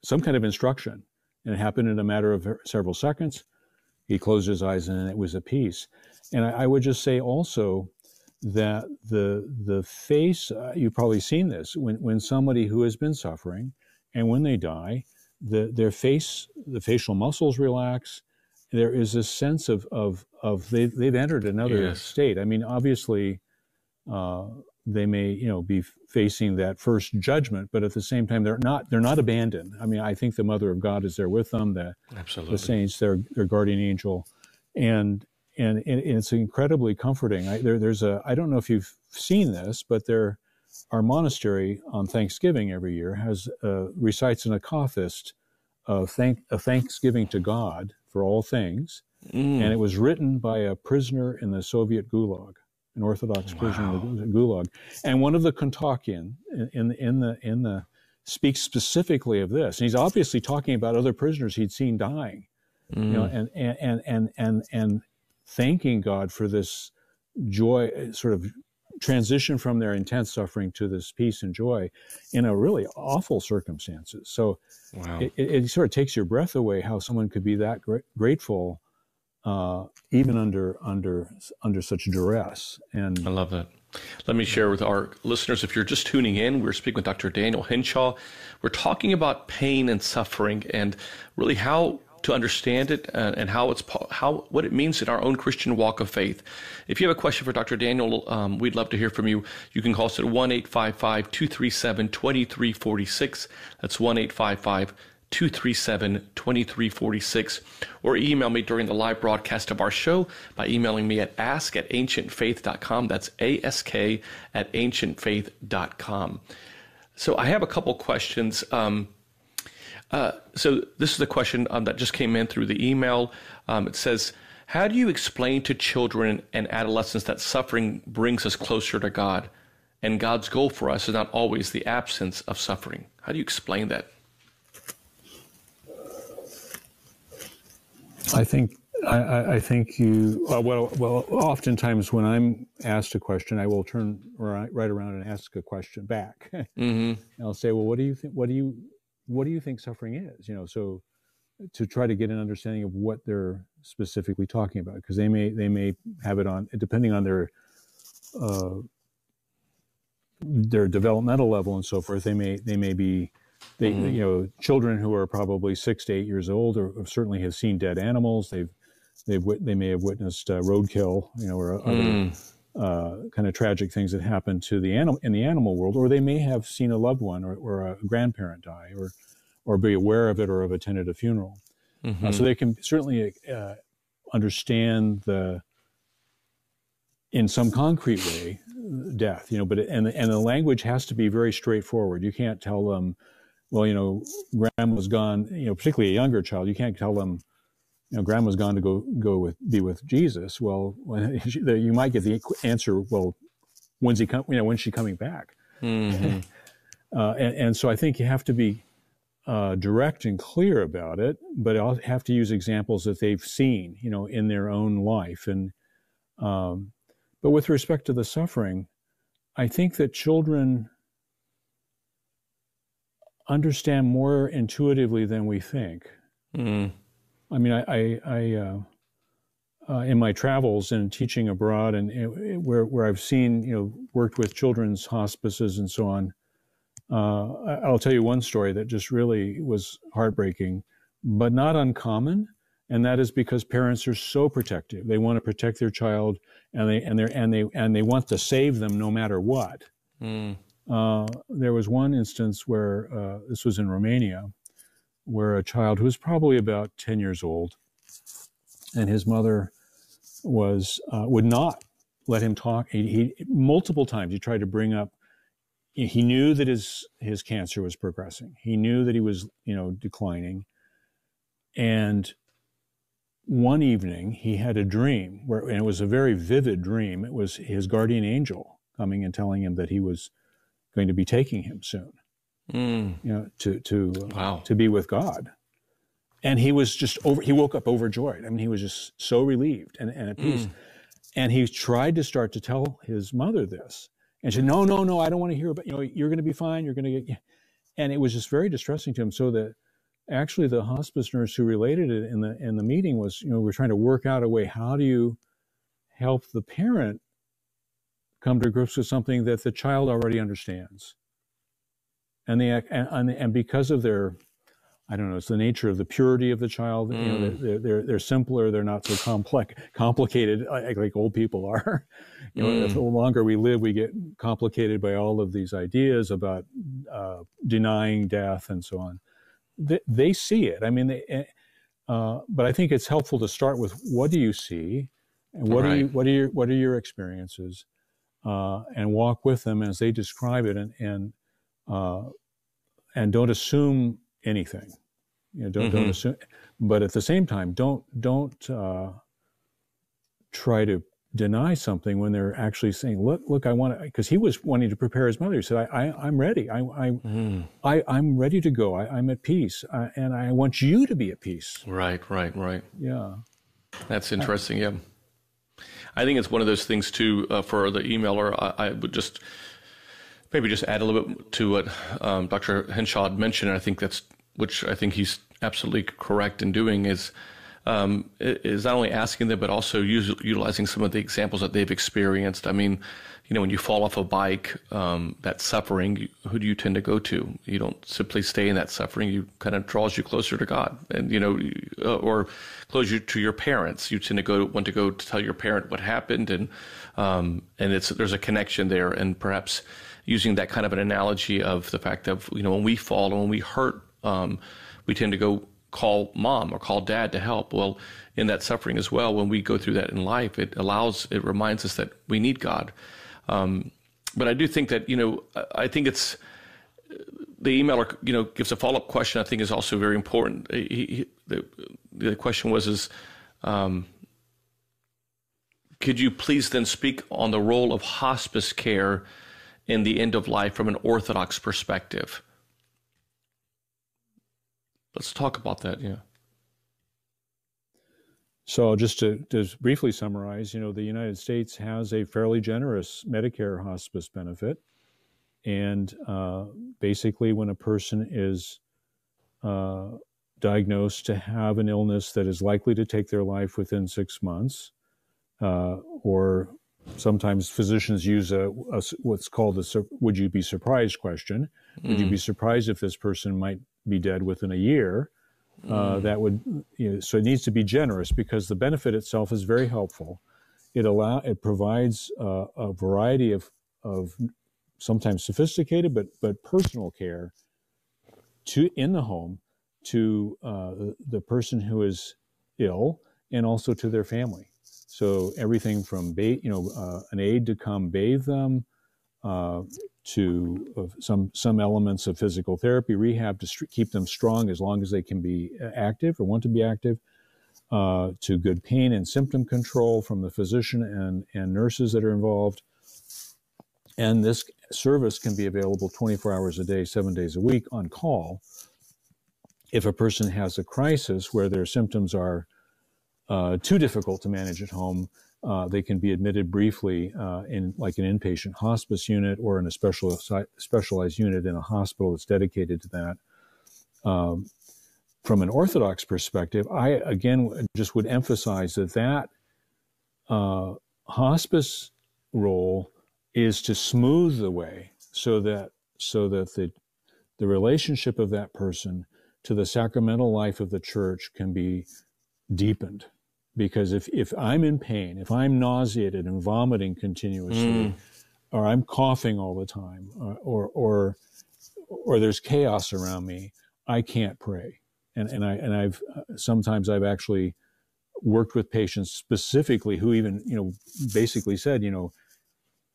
some kind of instruction, and it happened in a matter of several seconds. He closed his eyes, and it was a peace. And I would just say also that the face, you've probably seen this, when somebody who has been suffering and when they die, the facial muscles relax. There is this sense of they've entered another state. I mean, obviously, they may be facing that first judgment, but at the same time, they're not abandoned. I mean, I think the Mother of God is there with them. The saints, their guardian angel, and it's incredibly comforting. I don't know if you've seen this, but our monastery on Thanksgiving every year recites an akathist of thanksgiving to God for all things, and it was written by a prisoner in the Soviet Gulag, an Orthodox prisoner in the Gulag, and one of the Kontakian in the speaks specifically of this, and he's obviously talking about other prisoners he'd seen dying, and thanking God for this joy, sort of transition from their intense suffering to this peace and joy in a really awful circumstances. So it sort of takes your breath away how someone could be that grateful, even under such duress. And I love that. Let me share with our listeners, if you're just tuning in, we're speaking with Dr. Daniel Hindshaw. We're talking about pain and suffering and really how to understand it and what it means in our own Christian walk of faith. If you have a question for Dr. Daniel, we'd love to hear from you. You can call us at 1-855-237-2346. That's 1-855-237-2346. Or email me during the live broadcast of our show by emailing me at ask@ancientfaith.com. That's ask@ancientfaith.com. So I have a couple questions. So this is a question that just came in through the email. It says, how do you explain to children and adolescents that suffering brings us closer to God, and God's goal for us is not always the absence of suffering? How do you explain that? I think you, well, oftentimes when I'm asked a question, I will turn right around and ask a question back. And I'll say, well, what do you think? What do you think suffering is? So to try to get an understanding of what they're specifically talking about, because they may have it on, depending on their developmental level and so forth. They may be children who are probably 6 to 8 years old, or certainly have seen dead animals. They may have witnessed roadkill, or other kind of tragic things that happen to the animal world, or they may have seen a loved one or a grandparent die, or be aware of it, or have attended a funeral. So they can certainly understand in some concrete way, death. But the language has to be very straightforward. You can't tell them, well, grandma's gone. Particularly a younger child, you can't tell them, grandma's gone to be with Jesus. Well, you might get the answer, well, when's she coming back? And so I think you have to be direct and clear about it, but I'll have to use examples that they've seen, in their own life. And but with respect to the suffering, I think that children understand more intuitively than we think. I mean, I in my travels and teaching abroad, and where I've seen, worked with children's hospices and so on, I'll tell you one story that just really was heartbreaking, but not uncommon, and that is because parents are so protective. They want to protect their child, and they want to save them no matter what. There was one instance where this was in Romania, where a child who was probably about 10 years old, and his mother would not let him talk. He multiple times he tried to bring up. He knew that his cancer was progressing. He knew that he was declining, And one evening he had a dream and it was a very vivid dream. It was his guardian angel coming and telling him that he was going to be taking him soon, to be with God. And he was just he woke up overjoyed. I mean, he was just so relieved and at peace. And he tried to start to tell his mother this. And she said, no, I don't want to hear about, you're going to be fine. You're going to get, and it was just very distressing to him. So that actually the hospice nurse who related it in the meeting was, we're trying to work out a way. How do you help the parent come to grips with something that the child already understands? And because of their, I don't know, it's the nature of the purity of the child. They're simpler. They're not so complicated like old people are. The longer we live, we get complicated by all of these ideas about denying death and so on. They see it. I mean, but I think it's helpful to start with what do you see, and what are your experiences, and walk with them as they describe it, and don't assume anything. Don't assume, but at the same time, don't try to deny something when they're actually saying, look, I want to, because he was wanting to prepare his mother. He said, I'm ready. I'm ready to go. I'm at peace, and I want you to be at peace. Right. Yeah. That's interesting. Yeah. I think it's one of those things too, for the emailer. I would just add a little bit to what Dr. Hindshaw had mentioned. And I think which I think he's absolutely correct in doing, is not only asking them, but also utilizing some of the examples that they've experienced. I mean, when you fall off a bike, that suffering, who do you tend to go to? You don't simply stay in that suffering. You kind of draws you closer to God, and or closer to your parents. You tend to want to go to tell your parent what happened, and there's a connection there, and perhaps using that kind of an analogy of the fact of when we fall and when we hurt, we tend to go call mom or call dad to help. Well, in that suffering as well, when we go through that in life, it reminds us that we need God. But I do think that, I think it's the emailer, gives a follow-up question I think is also very important. The question was, could you please then speak on the role of hospice care in the end of life from an Orthodox perspective? Let's talk about that. Yeah. So just to briefly summarize, the United States has a fairly generous Medicare hospice benefit. And basically when a person is diagnosed to have an illness that is likely to take their life within 6 months, or sometimes physicians use what's called the would you be surprised question. Would you be surprised if this person might be dead within a year? That would, so it needs to be generous because the benefit itself is very helpful. It provides a variety of sometimes sophisticated but personal care in the home to the person who is ill and also to their family. So everything from an aide to come bathe them, to some elements of physical therapy, rehab to keep them strong as long as they can be active or want to be active, to good pain and symptom control from the physician and nurses that are involved. And this service can be available 24 hours a day, 7 days a week on call. If a person has a crisis where their symptoms are too difficult to manage at home, they can be admitted briefly in like an inpatient hospice unit or in a specialized unit in a hospital that's dedicated to that. From an Orthodox perspective, I again just would emphasize that hospice role is to smooth the way so that the relationship of that person to the sacramental life of the church can be deepened. Because if I'm in pain, if I'm nauseated and vomiting continuously, or I'm coughing all the time, or there's chaos around me, I can't pray. And I've sometimes actually worked with patients specifically who even basically said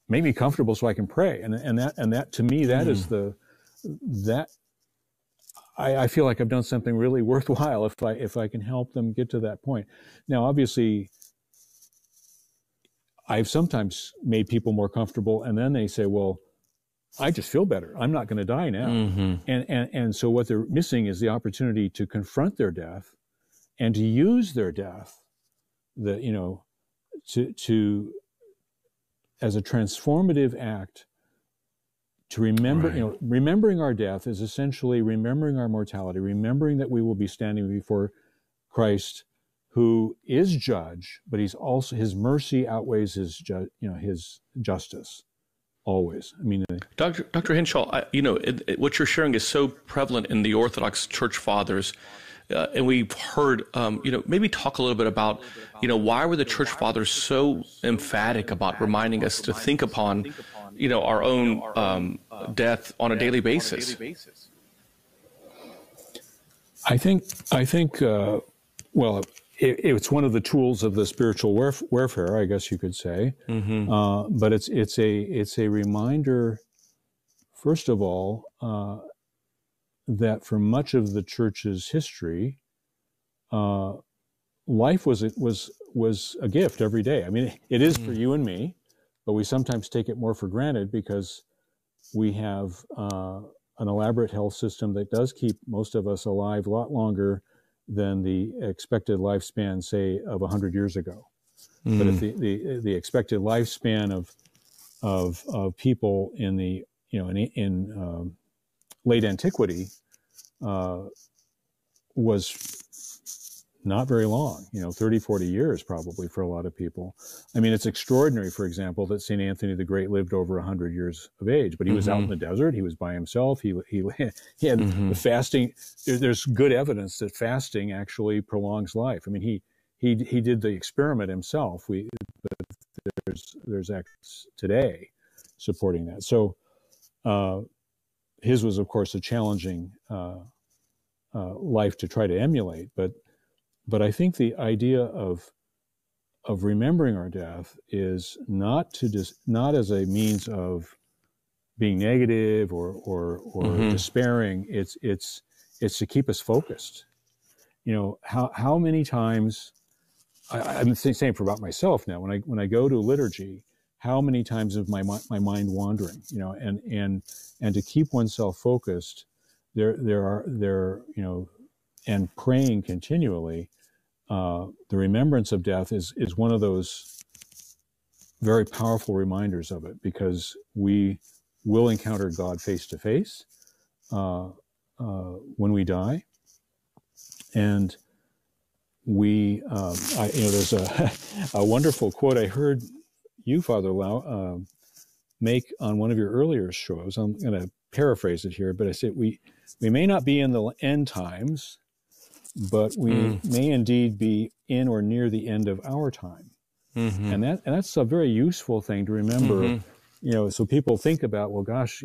make me comfortable so I can pray. And that to me that is that I feel like I've done something really worthwhile if I can help them get to that point. Now, obviously, I've sometimes made people more comfortable, and then they say, well, I just feel better. I'm not going to die now. And so what they're missing is the opportunity to confront their death and to use their death, to as a transformative act to remember. Right. Remembering our death is essentially remembering our mortality, remembering that we will be standing before Christ, who is judge, but he's also, his mercy outweighs his justice. Always. I mean, Dr. Hindshaw, what you're sharing is so prevalent in the Orthodox Church Fathers, and we've heard, maybe talk a little bit about, why were the Church Fathers so emphatic about reminding us to think upon, our own death on a daily basis? I think, it's one of the tools of the spiritual warfare, I guess you could say. But it's a reminder, first of all, that for much of the church's history, life was a gift every day. I mean, it is for you and me, but we sometimes take it more for granted because we have an elaborate health system that does keep most of us alive a lot longer than the expected lifespan, say, of 100 years ago. But if the expected lifespan of people in the in late antiquity was not very long, 30, 40 years probably for a lot of people. I mean, it's extraordinary, for example, that St. Anthony the Great lived over 100 years of age, but he was out in the desert. He was by himself. He had the fasting. There's good evidence that fasting actually prolongs life. I mean, he did the experiment himself. But there's acts today supporting that. So his was, of course, a challenging life to try to emulate, but I think the idea of remembering our death is not as a means of being negative or despairing. It's to keep us focused. How many times I'm saying for about myself now, when I go to liturgy, how many times is my mind wandering? And to keep oneself focused, and praying continually, the remembrance of death is one of those very powerful reminders of it, because we will encounter God face to face when we die, and there's a wonderful quote I heard you, Father Lau, make on one of your earlier shows. I'm going to paraphrase it here, but I said we may not be in the end times, but we may indeed be in or near the end of our time. And that's a very useful thing to remember. So people think about, well, gosh,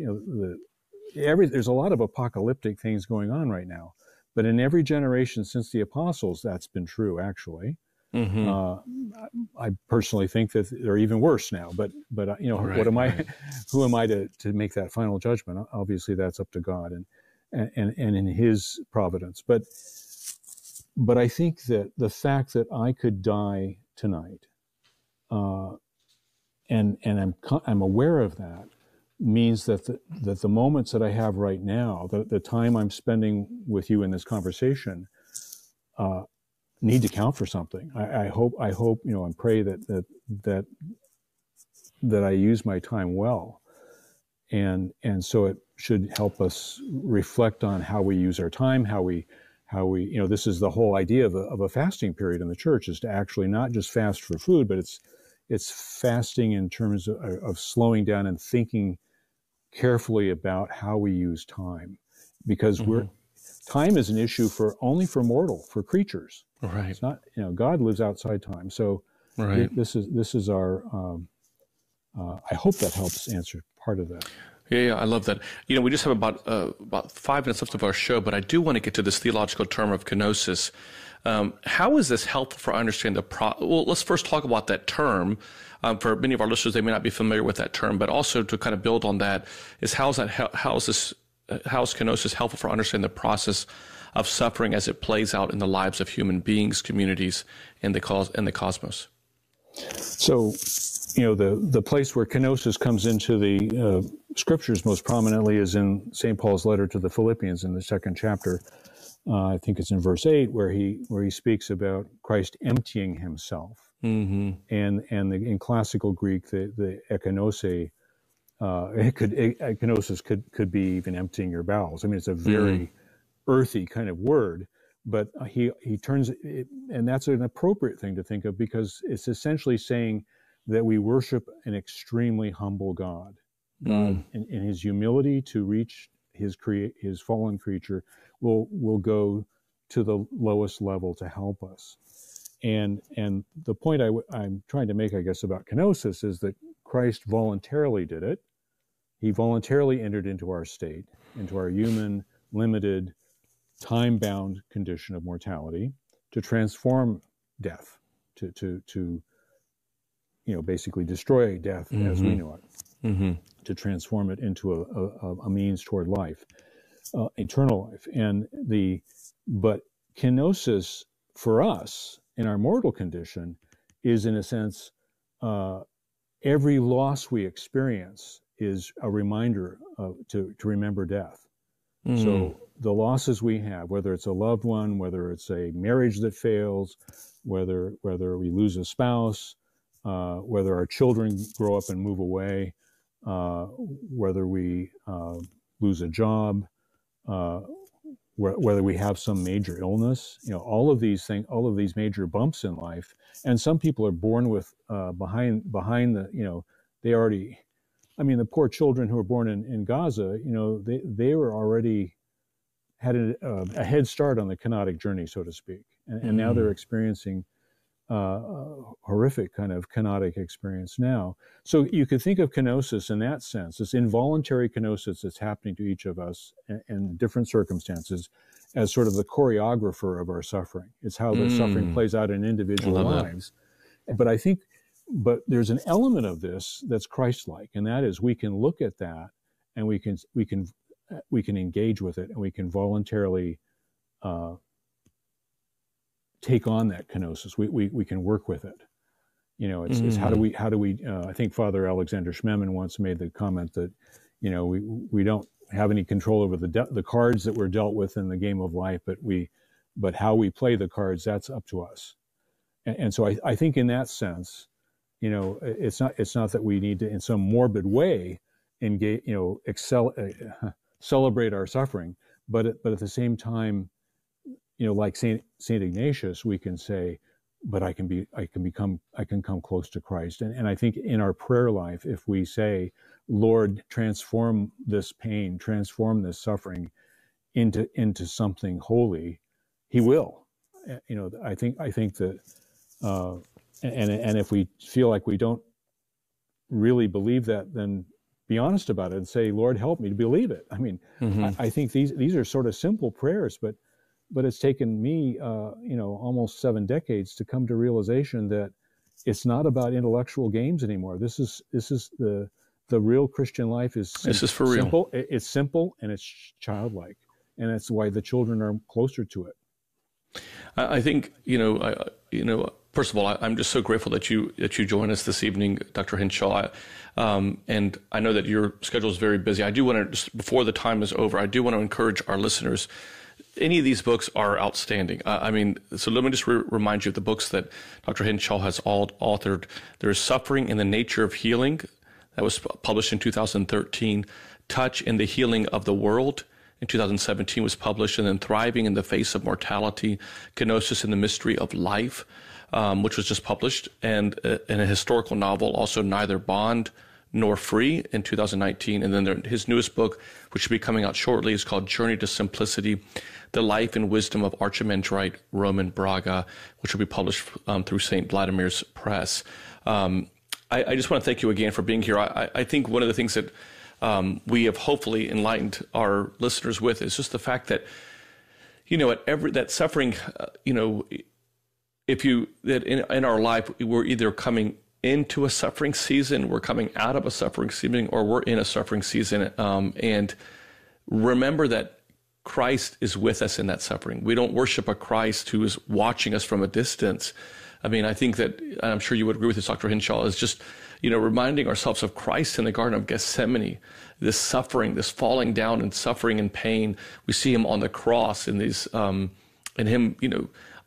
there's a lot of apocalyptic things going on right now, but in every generation since the apostles, that's been true, actually. I personally think that they're even worse now, but what am I? Who am I to make that final judgment? Obviously, that's up to God and in His providence. But I think that the fact that I could die tonight, and I'm aware of that, means that the moments that I have right now, the time I'm spending with you in this conversation, need to count for something. I hope, and pray that I use my time well, and so it should help us reflect on how we use our time, how we this is the whole idea of a fasting period in the church, is to actually not just fast for food, but it's fasting in terms of slowing down and thinking carefully about how we use time, because time is an issue only for creatures. Right. It's not, God lives outside time. So this is our, I hope that helps answer part of that. Yeah, I love that. We just have about 5 minutes left of our show, but I do want to get to this theological term of kenosis. How is this helpful for understanding well, let's first talk about that term. For many of our listeners, they may not be familiar with that term, but also to kind of build on that is how is this how is kenosis helpful for understanding the process of suffering as it plays out in the lives of human beings, communities, and the cosmos? So, the place where kenosis comes into the scriptures most prominently is in St. Paul's letter to the Philippians in the 2nd chapter. I think it's in verse 8 where he speaks about Christ emptying himself. Mm-hmm. And in classical Greek, the ekonose, kenosis could be even emptying your bowels. I mean, it's a very earthy kind of word, but he turns it, and that's an appropriate thing to think of, because it's essentially saying that we worship an extremely humble God. God, in his humility to reach his fallen creature, will go to the lowest level to help us. And the point I'm trying to make, I guess, about kenosis is that Christ voluntarily did it. He voluntarily entered into our state, into our human, limited, time-bound condition of mortality, to transform death, to basically destroy death as we know it, to transform it into a means toward life, eternal life. But kenosis for us in our mortal condition is, in a sense, every loss we experience is a reminder to remember death. So the losses we have, whether it's a loved one, whether it's a marriage that fails, whether we lose a spouse, whether our children grow up and move away, whether we lose a job, whether we have some major illness, all of these things, all of these major bumps in life. And some people are born with behind the, they already, the poor children who were born in Gaza, they were already had a head start on the kenotic journey, so to speak. And now they're experiencing horrific kind of kenotic experience now. So you could think of kenosis in that sense, this involuntary kenosis that's happening to each of us in different circumstances, as sort of the choreographer of our suffering. It's how the suffering plays out in individual lives. But there's an element of this that's Christ-like, and that is we can look at that and we can engage with it, and we can voluntarily take on that kenosis. We can work with it. It's how do we I think Father Alexander Schmemann once made the comment that we don't have any control over the cards that we're dealt with in the game of life, but how we play the cards, that's up to us. And so I think in that sense, it's not that we need to, in some morbid way, engage, celebrate our suffering, but at the same time, like Saint Ignatius, we can say, but I can come close to Christ. And I think in our prayer life, if we say, Lord, transform this pain, transform this suffering into something holy, He will. I think that, and if we feel like we don't really believe that, then be honest about it and say, Lord, help me to believe it. I think these are sort of simple prayers, but it's taken me, almost 7 decades to come to realization that it's not about intellectual games anymore. This is the real Christian life is simple. This is for real. Simple. It's simple and it's childlike, and that's why the children are closer to it. I think first of all, I'm just so grateful that you join us this evening, Dr. Hindshaw. And I know that your schedule is very busy. I do want to, just before the time is over, I do want to encourage our listeners. Any of these books are outstanding. So let me just remind you of the books that Dr. Hindshaw has authored. There's Suffering and the Nature of Healing. That was published in 2013. Touch and the Healing of the World in 2017 was published. And then Thriving in the Face of Mortality, Kinosis and the Mystery of Life, which was just published. And in a historical novel, also Neither Bond Nor Free in 2019. And then his newest book, which should be coming out shortly, is called Journey to Simplicity, The Life and Wisdom of Archimandrite Roman Braga, which will be published through St. Vladimir's Press. I just want to thank you again for being here. I think one of the things that we have hopefully enlightened our listeners with is just the fact that, that suffering, that in our life, we're either coming into a suffering season, we're coming out of a suffering season, or we're in a suffering season. And remember that Christ is with us in that suffering. We don't worship a Christ who is watching us from a distance. I mean, I think that, and I'm sure you would agree with this, Dr. Hindshaw, is just, reminding ourselves of Christ in the Garden of Gethsemane, this suffering, this falling down and suffering and pain. We see him on the cross in these, and him,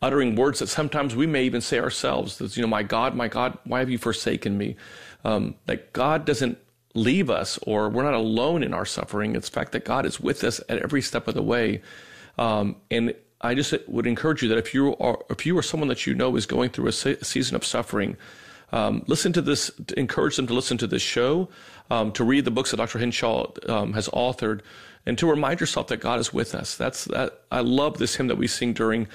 uttering words that sometimes we may even say ourselves. That's, my God, why have you forsaken me? That God doesn't leave us, or we're not alone in our suffering. It's the fact that God is with us at every step of the way. And I just would encourage you that if you are someone that is going through a season of suffering, listen to this, encourage them to listen to this show, to read the books that Dr. Hindshaw has authored, and to remind yourself that God is with us. I love this hymn that we sing during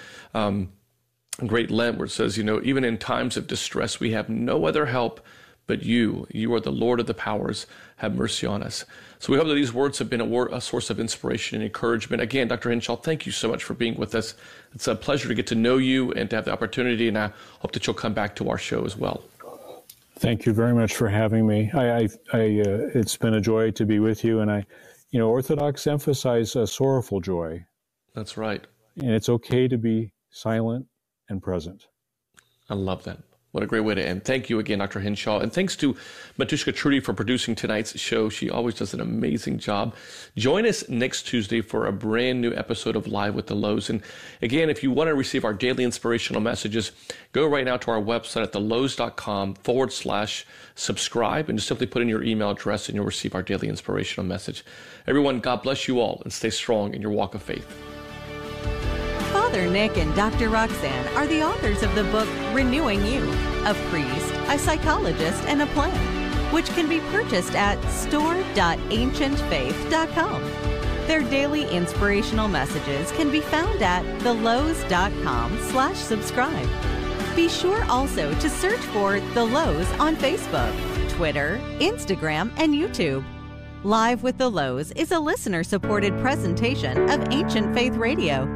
Great Lent, where it says, even in times of distress, we have no other help but you. You are the Lord of the powers. Have mercy on us. So we hope that these words have been a source of inspiration and encouragement. Again, Dr. Hindshaw, thank you so much for being with us. It's a pleasure to get to know you and to have the opportunity, and I hope that you'll come back to our show as well. Thank you very much for having me. It's been a joy to be with you, and Orthodox emphasize a sorrowful joy. That's right. And it's okay to be silent and present. I love that. What a great way to end. Thank you again, Dr. Hindshaw. And thanks to Matushka Trudy for producing tonight's show. She always does an amazing job. Join us next Tuesday for a brand new episode of Live with the Louhs. And again, if you want to receive our daily inspirational messages, go right now to our website at thelouhs.com/subscribe and just simply put in your email address and you'll receive our daily inspirational message. Everyone, God bless you all and stay strong in your walk of faith. Father Nick and Dr. Roxanne are the authors of the book Renewing You, a priest, a psychologist, and a plan, which can be purchased at store.ancientfaith.com. Their daily inspirational messages can be found at thelouhs.com/subscribe. Be sure also to search for The Louhs on Facebook, Twitter, Instagram, and YouTube. Live with the Louhs is a listener-supported presentation of Ancient Faith Radio.